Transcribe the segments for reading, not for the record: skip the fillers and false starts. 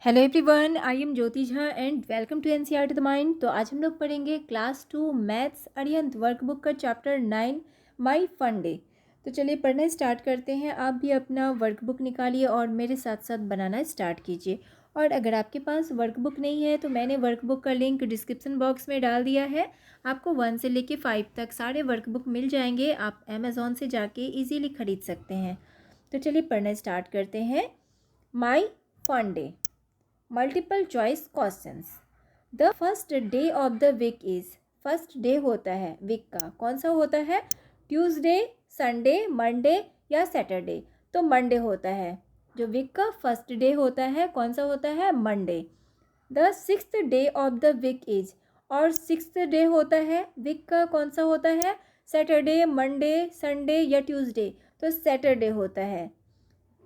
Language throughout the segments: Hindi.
Hello everyone, I am Jyoti Jha and welcome to NCERT the mind. तो आज हम लोग पढ़ेंगे क्लास 2 मैथ्स अरिहंत वर्कबुक का चैप्टर 9 माय फन डे। तो चलिए पढ़ना स्टार्ट करते हैं। आप भी अपना वर्कबुक निकालिए और मेरे साथ साथ बनाना स्टार्ट कीजिए। और अगर आपके पास वर्कबुक नहीं है तो मैंने वर्कबुक का लिंक डिस्क्रिप्शन बॉक्स में डाल दिया है। आपको 1 से लेके 5 तक सारे वर्कबुक मिल जाएंगे। आप अमेज़ॉन से जाके ईजीली खरीद सकते हैं। तो चलिए पढ़ना स्टार्ट करते हैं। My fun day, multiple choice questions. The first day of the week is, first day होता है वीक का, कौन सा होता है? ट्यूसडे, संडे, मंडे या सैटरडे? तो मंडे होता है। जो वीक का फर्स्ट डे होता है कौन सा होता है? Monday. The sixth day of the week is, और सिक्स्थ डे होता है वीक का, कौन सा होता है? सैटरडे, मंडे, संडे या ट्यूसडे? तो सैटरडे होता है।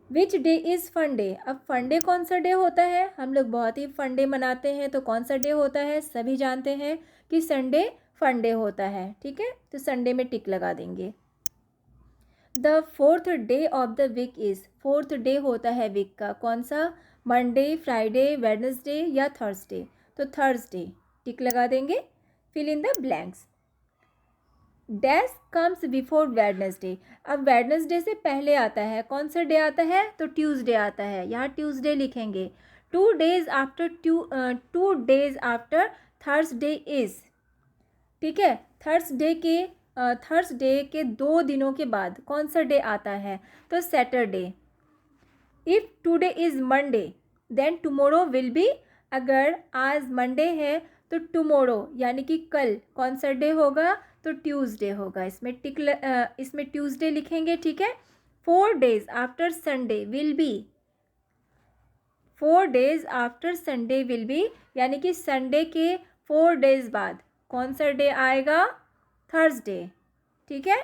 Which day is fun day, अब फन डे कौन सा डे होता है? हम लोग बहुत ही फन डे मनाते हैं, तो कौन सा डे होता है? सभी जानते हैं कि संडे फन डे होता है। ठीक है, तो संडे में टिक लगा देंगे। The fourth day of the week is, fourth day होता है वीक का, कौन सा? मंडे, फ्राइडे, वेडनेसडे या थर्सडे? तो थर्सडे, टिक लगा देंगे। Fill in the blanks. Dash comes before Wednesday, अब वेडनेसडे से पहले आता है कौन सा डे आता है? तो ट्यूसडे आता है, यहाँ ट्यूसडे लिखेंगे। 2 days after two days after Thursday is, ठीक है, थर्सडे के 2 दिनों के बाद कौन सा डे आता है? तो Saturday. If today is Monday then tomorrow will be, अगर आज मंडे है तो टुमारो यानी कि कल कौन सा डे होगा? तो ट्यूसडे होगा। इसमें ट्यूसडे लिखेंगे। ठीक है। 4 days after Sunday will be, 4 days after Sunday will be यानी कि संडे के 4 days बाद कौन सा डे आएगा? थर्सडे। ठीक है।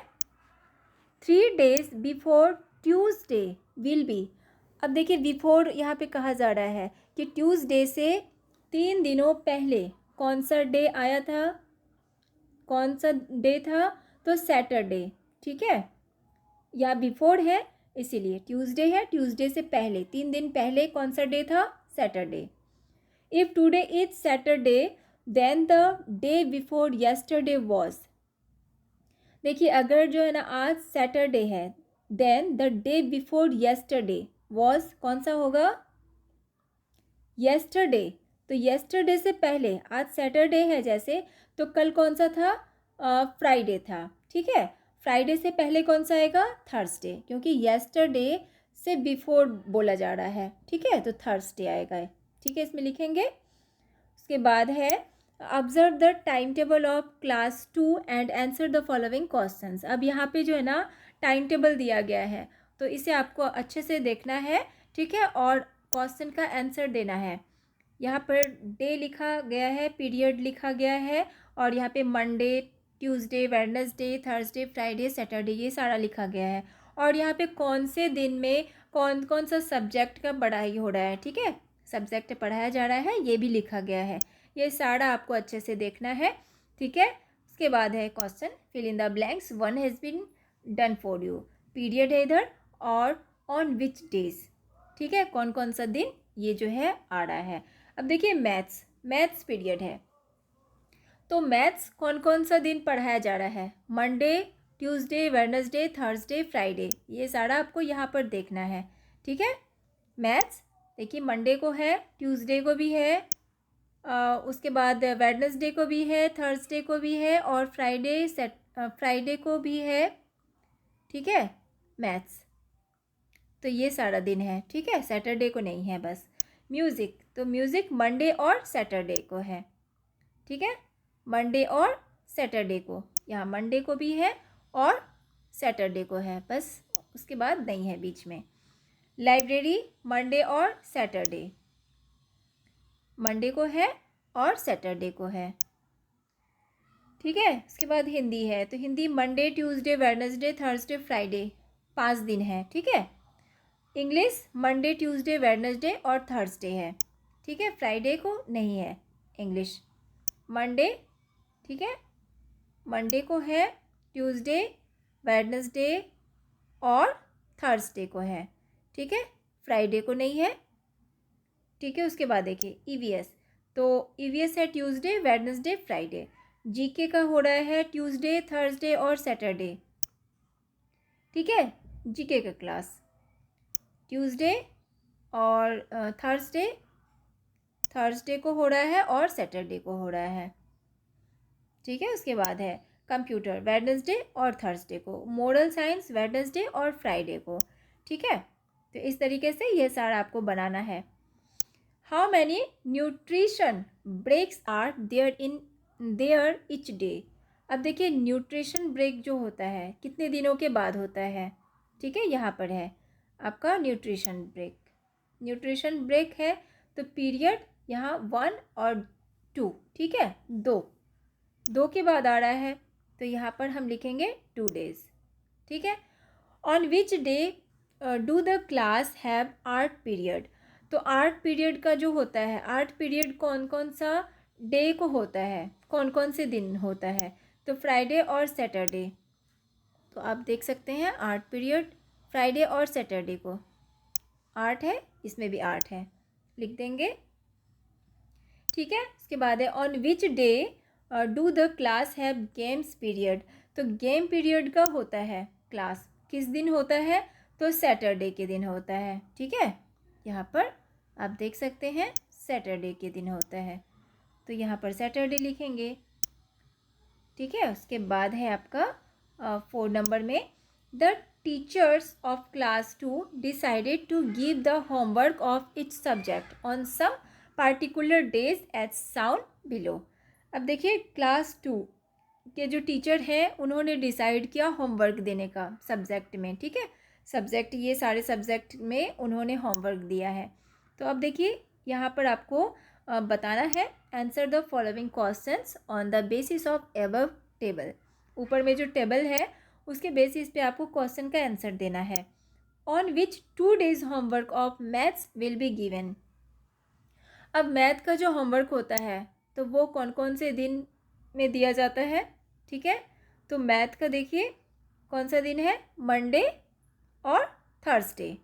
3 days before Tuesday will be, अब देखिए बिफोर यहाँ पे कहा जा रहा है कि ट्यूसडे से 3 दिनों पहले कौन सा डे आया था? कौन सा डे था? तो सैटरडे। ठीक है, या बिफोर है इसीलिए ट्यूसडे है, ट्यूसडे से पहले 3 दिन पहले कौन सा डे था? Saturday. If today is Saturday then the day before yesterday was, देखिए अगर जो है ना आज सैटरडे है then the day before yesterday was कौन सा होगा? येस्टरडे। तो येस्टरडे से पहले आज सैटरडे है जैसे, तो कल कौन सा था? फ्राइडे था। ठीक है, फ्राइडे से पहले कौन सा आएगा? थर्सडे, क्योंकि येस्टरडे से बिफोर बोला जा रहा है। ठीक है, तो थर्सडे आएगा। ठीक है, इसमें लिखेंगे। उसके बाद है observe the time table of class 2 and answer the following questions. अब यहाँ पे जो है ना टाइम टेबल दिया गया है, तो इसे आपको अच्छे से देखना है। ठीक है, और क्वेश्चन का आंसर देना है। यहाँ पर डे लिखा गया है, पीरियड लिखा गया है, और यहाँ पे Monday, Tuesday, Wednesday, Thursday, Friday, Saturday ये सारा लिखा गया है। और यहाँ पे कौन से दिन में कौन कौन सा सब्जेक्ट का पढ़ाई हो रहा है, ठीक है, सब्जेक्ट पढ़ाया जा रहा है, ये भी लिखा गया है। ये सारा आपको अच्छे से देखना है। ठीक है, उसके बाद है question fill in the blanks. 1 has been done for you, period है इधर, और ऑन विच डेज, ठीक है, कौन कौन सा दिन ये जो है आ रहा है। अब देखिए मैथ्स पीरियड है, तो मैथ्स कौन कौन सा दिन पढ़ाया जा रहा है? Monday, Tuesday, Wednesday, Thursday, Friday, ये सारा आपको यहाँ पर देखना है। ठीक है, मैथ्स देखिए मंडे को है, ट्यूसडे को भी है, उसके बाद वेडनेसडे को भी है, थर्सडे को भी है, और फ्राइडे को भी है। ठीक है, मैथ्स तो ये सारा दिन है। ठीक है, सैटरडे को नहीं है बस। म्यूज़िक, तो म्यूज़िक मंडे और सैटरडे को है। ठीक है, मंडे और सैटरडे को, यहाँ मंडे को भी है और सैटरडे को है, बस उसके बाद नहीं है बीच में। लाइब्रेरी मंडे और सैटरडे, मंडे को है और सैटरडे को है। ठीक है, उसके बाद हिंदी है, तो Hindi Monday, Tuesday, Wednesday, Thursday, Friday, 5 दिन है। ठीक है, इंग्लिश मंडे, ट्यूसडे, वेडनेसडे और थर्सडे है। ठीक है, फ्राइडे को नहीं है इंग्लिश। मंडे, ठीक है, मंडे को है, ट्यूसडे, वेडनेसडे और थर्सडे को है। ठीक है, फ्राइडे को नहीं है। ठीक है। उसके बाद देखिए ईवीएस, तो ईवीएस है ट्यूसडे, वेडनेसडे, फ्राइडे। जीके का हो रहा है ट्यूसडे, थर्सडे और सैटरडे। ठीक है, जीके का क्लास ट्यूसडे और थर्सडे को हो रहा है और सैटरडे को हो रहा है। ठीक है। उसके बाद है कंप्यूटर वेडनेसडे और थर्सडे को, मोरल साइंस वेडनेसडे और फ्राइडे को। ठीक है, तो इस तरीके से ये सारा आपको बनाना है। How many nutrition breaks are there each day. अब देखिए न्यूट्रिशन ब्रेक जो होता है कितने दिनों के बाद होता है। ठीक है, यहाँ पर है आपका न्यूट्रिशन ब्रेक। न्यूट्रिशन ब्रेक है तो पीरियड यहाँ 1 और 2। ठीक है, 2 के बाद आ रहा है तो यहाँ पर हम लिखेंगे 2 डेज। ठीक है। On which day do the class have art period. तो आर्ट पीरियड का जो होता है, आर्ट पीरियड कौन कौन सा डे को होता है, कौन कौन से दिन होता है, तो फ्राइडे और सैटरडे। तो आप देख सकते हैं आर्ट पीरियड फ्राइडे और सैटरडे को आर्ट है, इसमें भी आर्ट है, लिख देंगे। ठीक है। उसके बाद है on which day do the class have games period. तो गेम पीरियड का होता है क्लास किस दिन होता है, तो सैटरडे के दिन होता है। ठीक है, यहाँ पर आप देख सकते हैं सैटरडे के दिन होता है, तो यहाँ पर सैटरडे लिखेंगे। ठीक है। उसके बाद है आपका 4 नंबर में the teachers of class 2 decided to give the homework of each subject on some particular days as shown below. अब देखिए क्लास 2 के जो टीचर हैं उन्होंने डिसाइड किया होमवर्क देने का सब्जेक्ट में। ठीक है, सब्जेक्ट ये सारे सब्जेक्ट में उन्होंने होमवर्क दिया है। तो अब देखिए यहाँ पर आपको बताना है answer the following questions on the basis of above table. ऊपर में जो टेबल है उसके बेसिस पे आपको क्वेश्चन का आंसर देना है। On which 2 days homework of maths will be given. अब मैथ का जो होमवर्क होता है तो वो कौन कौन से दिन में दिया जाता है। ठीक है, तो मैथ का देखिए कौन सा दिन है, मंडे और थर्सडे।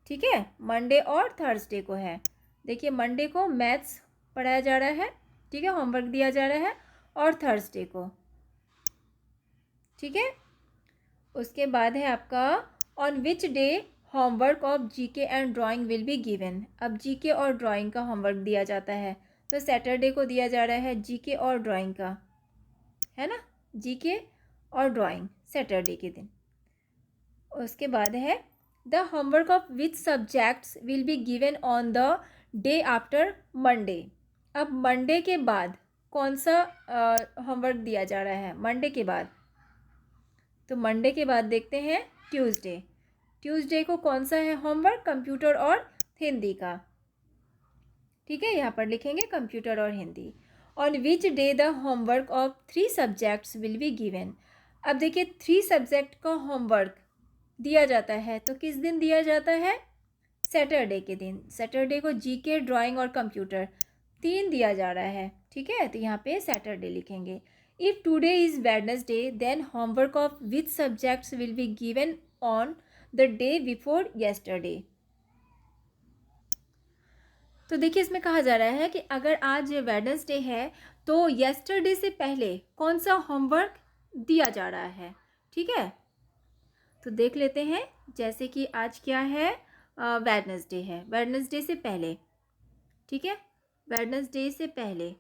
ठीक है, मंडे और थर्सडे को है। देखिए मंडे को मैथ्स पढ़ाया जा रहा है, ठीक है, होमवर्क दिया जा रहा है, और थर्सडे को। ठीक है। उसके बाद है आपका on which day homework of GK and drawing will be given. अब जीके और ड्राइंग का होमवर्क दिया जाता है तो सैटरडे को दिया जा रहा है जीके और ड्राइंग का, है ना, जीके और ड्राइंग सैटरडे के दिन। उसके बाद है the homework of which subjects will be given on the day after Monday. अब मंडे के बाद कौन सा होमवर्क दिया जा रहा है मंडे के बाद, तो मंडे के बाद देखते हैं ट्यूसडे। ट्यूसडे को कौन सा है होमवर्क, कंप्यूटर और हिंदी का। ठीक है, यहाँ पर लिखेंगे कंप्यूटर और Hindi. On which day the homework of 3 subjects will be given. अब देखिए 3 सब्जेक्ट का होमवर्क दिया जाता है तो किस दिन दिया जाता है, सैटरडे के दिन। सैटरडे को जीके, ड्राइंग और कंप्यूटर 3 दिया जा रहा है। ठीक है, तो यहाँ पे सैटरडे लिखेंगे। If today is Wednesday then homework of which subjects will be given on the day before yesterday. तो देखिए इसमें कहा जा रहा है कि अगर आज वेडनेसडे है तो येस्टरडे से पहले कौन सा होमवर्क दिया जा रहा है। ठीक है, तो देख लेते हैं, जैसे कि आज क्या है, वेडनेसडे है, वेडनेसडे से पहले। ठीक है, वेडनेसडे से पहले,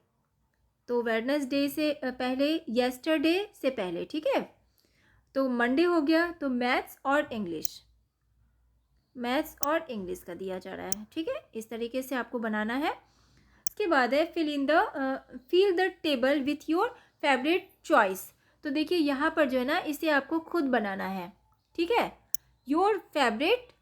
तो वेडनेसडे से पहले येस्टरडे से पहले। ठीक है, तो मंडे हो गया तो मैथ्स और इंग्लिश का दिया जा रहा है। ठीक है, इस तरीके से आपको बनाना है। इसके बाद है fill the table with your favourite choice. तो देखिए यहाँ पर जो है ना इसे आपको खुद बनाना है। ठीक है, your favourite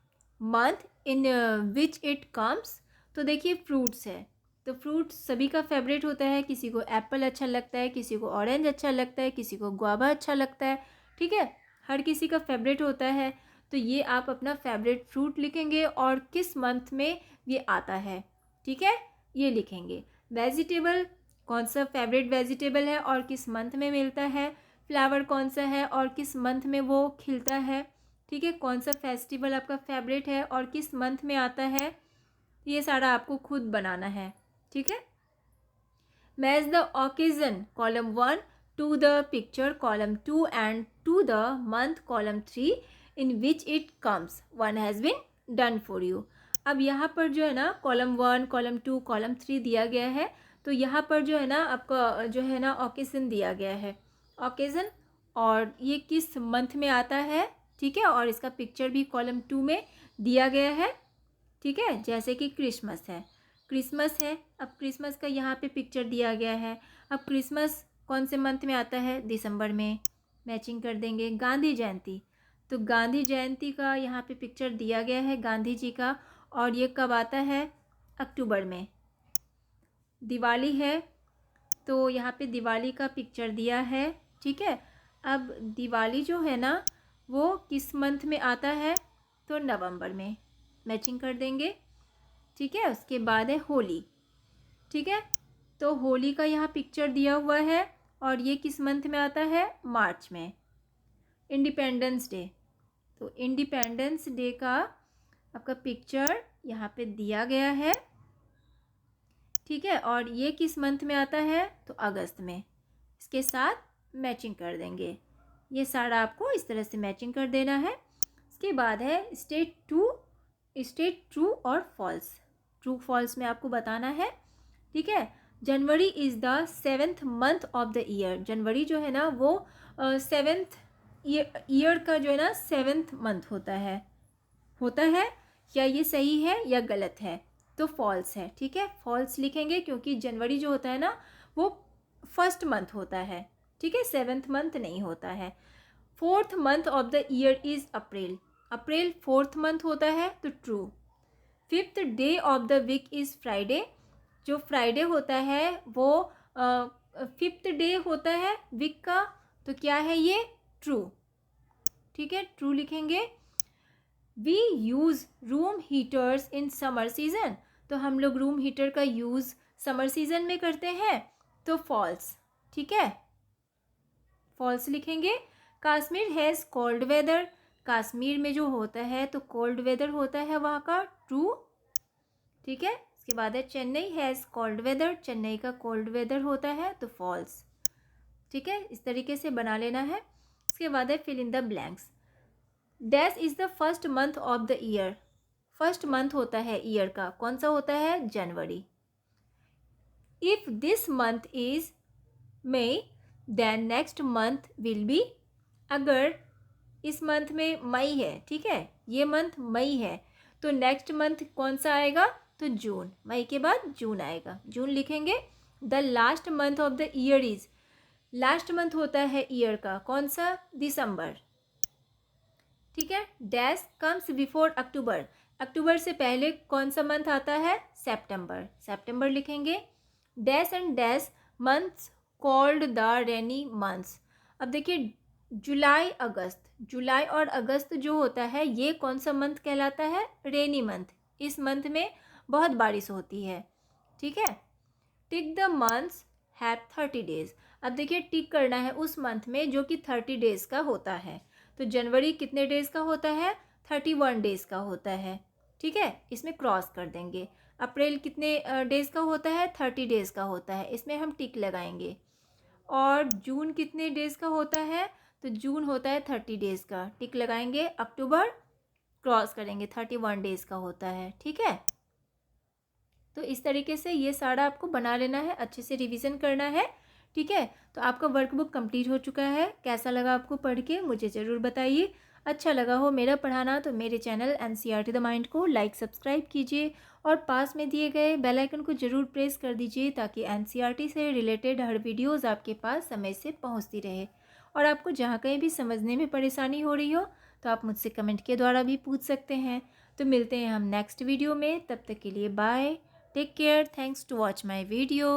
month in which it comes. तो देखिए फ्रूट्स है तो फ्रूट सभी का फेवरेट होता है, किसी को एप्पल अच्छा लगता है, किसी को ऑरेंज अच्छा लगता है, किसी को गुआवा अच्छा लगता है। ठीक है, हर किसी का फेवरेट होता है, तो ये आप अपना फेवरेट फ्रूट लिखेंगे और किस मंथ में ये आता है। ठीक है, ये लिखेंगे। वेजिटेबल, कौन सा फेवरेट वेजिटेबल है और किस मंथ में मिलता है। फ्लावर कौन सा है और किस मंथ में वो खिलता है। ठीक है, कौन सा फेस्टिवल आपका फेवरेट है और किस मंथ में आता है। ये सारा आपको खुद बनाना है, ठीक है। Match the occasion column 1 to the picture column 2 and to the month column 3 in which it comes, one has been done for you. अब यहाँ पर जो है ना कॉलम 1, कॉलम 2, कॉलम 3 दिया गया है, तो यहाँ पर जो है ना आपका जो है ना ओकेजन दिया गया है, ओकेजन, और ये किस मंथ में आता है, ठीक है। और इसका पिक्चर भी कॉलम 2 में दिया गया है, ठीक है। जैसे कि क्रिसमस है, क्रिसमस है, अब क्रिसमस का यहाँ पे पिक्चर दिया गया है। अब क्रिसमस कौन से मंथ में आता है, दिसंबर में, मैचिंग कर देंगे। गांधी जयंती, तो गांधी जयंती का यहाँ पे पिक्चर दिया गया है गांधी जी का, और ये कब आता है, अक्टूबर में। दिवाली है, तो यहाँ पे दिवाली का पिक्चर दिया है, ठीक है। अब दिवाली जो है ना वो किस मंथ में आता है, तो नवंबर में, मैचिंग कर देंगे, ठीक है। उसके बाद है होली, ठीक है, तो होली का यहाँ पिक्चर दिया हुआ है, और ये किस मंथ में आता है, मार्च में। इंडिपेंडेंस डे, तो इंडिपेंडेंस डे का आपका पिक्चर यहाँ पे दिया गया है, ठीक है। और ये किस मंथ में आता है, तो अगस्त में। इसके साथ मैचिंग कर देंगे, ये सारा आपको इस तरह से मैचिंग कर देना है। इसके बाद है स्टेट ट्रू और फॉल्स। ट्रू फॉल्स में आपको बताना है, ठीक है। January is the 7th month of the year. जनवरी जो है ना वो 7th ईयर का जो है ना 7th मंथ होता है या ये सही है या गलत है, तो फॉल्स है, ठीक है। फॉल्स लिखेंगे क्योंकि जनवरी जो होता है ना वो फर्स्ट मंथ होता है, ठीक है, 7th मंथ नहीं होता है। 4th month of the year is April. April 4th month होता है, तो true. 5th day of the week is Friday. जो फ्राइडे होता है वो 5th डे होता है वीक का, तो क्या है ये, ट्रू, ठीक है, ट्रू लिखेंगे। We use room heaters in summer season, तो हम लोग रूम हीटर का यूज़ समर सीज़न में करते हैं, तो फॉल्स, ठीक है, फॉल्स लिखेंगे। Kashmir has cold weather. Kashmir में जो होता है तो कोल्ड वेदर होता है वहाँ का, ट्रू, ठीक है। इसके बाद है Chennai has cold weather. Chennai का कोल्ड वेदर होता है, तो फॉल्स, ठीक है। इस तरीके से बना लेना है। इसके बाद है fill in the blanks. Dash is the first month of the year. First month होता है ईयर का, कौन सा होता है, जनवरी। If this month is May then next month will be. अगर इस मंथ में मई है, ठीक है, ये मंथ मई है, तो नेक्स्ट मंथ कौन सा आएगा, तो जून। मई के बाद जून आएगा, जून लिखेंगे। The last month of the year is, last month होता है ईयर का, कौन सा, दिसंबर, ठीक है। डैश कम्स बिफोर अक्टूबर। अक्टूबर से पहले कौन सा मंथ आता है, सेप्टेम्बर, सेप्टेम्बर लिखेंगे। Dash and dash months called the rainy months. अब देखिए जुलाई अगस्त, जुलाई और अगस्त जो होता है ये कौन सा मंथ कहलाता है, रेनी मंथ। इस मंथ में बहुत बारिश होती है, ठीक है। Tick the months have 30 days. अब देखिए टिक करना है उस मंथ में जो कि 30 डेज का होता है, तो जनवरी कितने डेज का होता है, 31 डेज का होता है, ठीक है, इसमें क्रॉस कर देंगे। अप्रैल कितने डेज का होता है, 30 डेज का होता है, इसमें हम टिक लगाएंगे। और जून कितने डेज का होता है, तो जून होता है 30 डेज का, टिक लगाएंगे। अक्टूबर क्रॉस करेंगे, 31 डेज का होता है, ठीक है। तो इस तरीके से ये सारा आपको बना लेना है, अच्छे से रिवीजन करना है, ठीक है। तो आपका वर्कबुक कंप्लीट हो चुका है। कैसा लगा आपको पढ़ के मुझे ज़रूर बताइए। अच्छा लगा हो मेरा पढ़ाना तो मेरे चैनल NCERT द माइंड को लाइक सब्सक्राइब कीजिए और पास में दिए गए बेल आइकन को ज़रूर प्रेस कर दीजिए ताकि NCERT से रिलेटेड हर वीडियोस आपके पास समय से पहुंचती रहे। और आपको जहाँ कहीं भी समझने में परेशानी हो रही हो तो आप मुझसे कमेंट के द्वारा भी पूछ सकते हैं। तो मिलते हैं हम नेक्स्ट वीडियो में, तब तक के लिए bye, take care, thanks to watch my video.